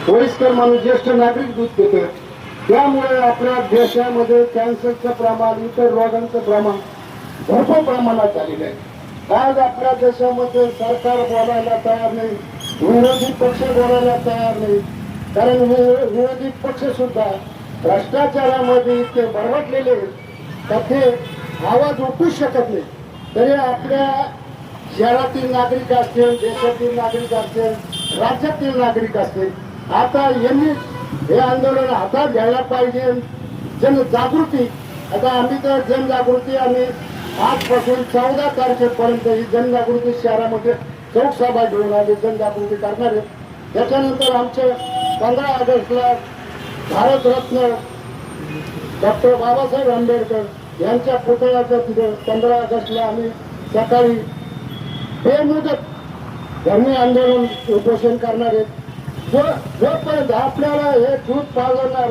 वयस्कर माणूस ज्येष्ठ नागरिक दूध पिते. त्यामुळे आपल्या देशामध्ये कॅन्सरचं प्रमाण इतर रोगांचं प्रमाण भरपूर प्रमाणात झालेलं आहे. आज आपल्या देशामध्ये सरकार बोलायला तयार नाही, विरोधी पक्ष बोलायला तयार नाही. कारण विरोधी पक्ष सुद्धा भ्रष्टाचारामध्ये इतके बरवटलेले तर ते आवाज उठूच शकत नाही. तरी आपल्या शहरातील नागरिक असतील, देशातील नागरिक असतील, राज्यातील नागरिक असतील, आता यांनी हे आंदोलन हातात घ्यायला पाहिजे. जनजागृती, आता आम्ही तर जनजागृती आम्ही आजपासून 14 तारखेपर्यंत ही जनजागृती शहरामध्ये चौक सभा घेऊन आम्ही जनजागृती करणार आहे. त्याच्यानंतर आमचे 15 ऑगस्टला भारतरत्न डॉक्टर बाबासाहेब आंबेडकर यांच्या पुतळ्याचं तिथे 15 ऑगस्टला आम्ही सकाळी बेमुदत धरणे आंदोलन उपोषण करणार आहेत. जोपर्यंत आपल्याला हे दूध पाजवणार